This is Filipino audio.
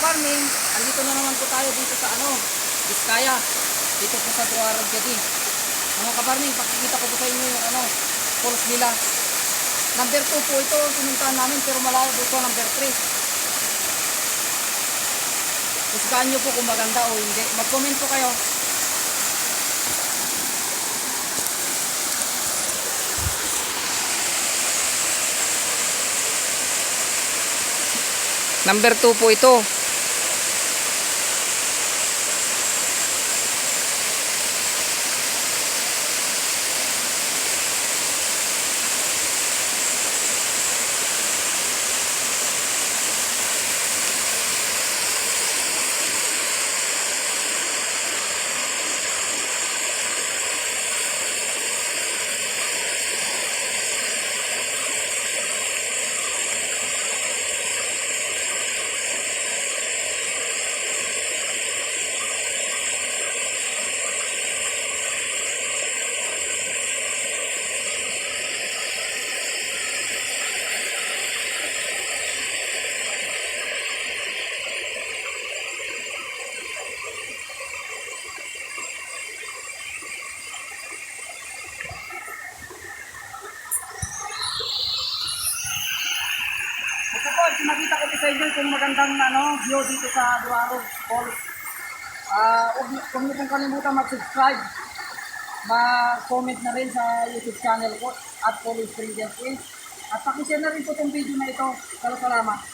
kabarning, andito na naman po tayo dito sa Biskaya. Dito po sa Duarog City. Mga kabarning, pakikita ko po sa inyo yung falls nila. Number 2 po ito, pinuntahan namin pero malayo dito number 3. Husgahan nyo po kung maganda o hindi. Mag-comment po kayo. Number 2 po ito. Ito po, nakita ko sa inyo kung magandang view dito sa Duarog Falls. Huwag niyo pong kalimutan mag-subscribe. Mag-comment na rin sa YouTube channel ko at follow Stranger Queen. At pakishare na rin po itong video na ito. Salamat.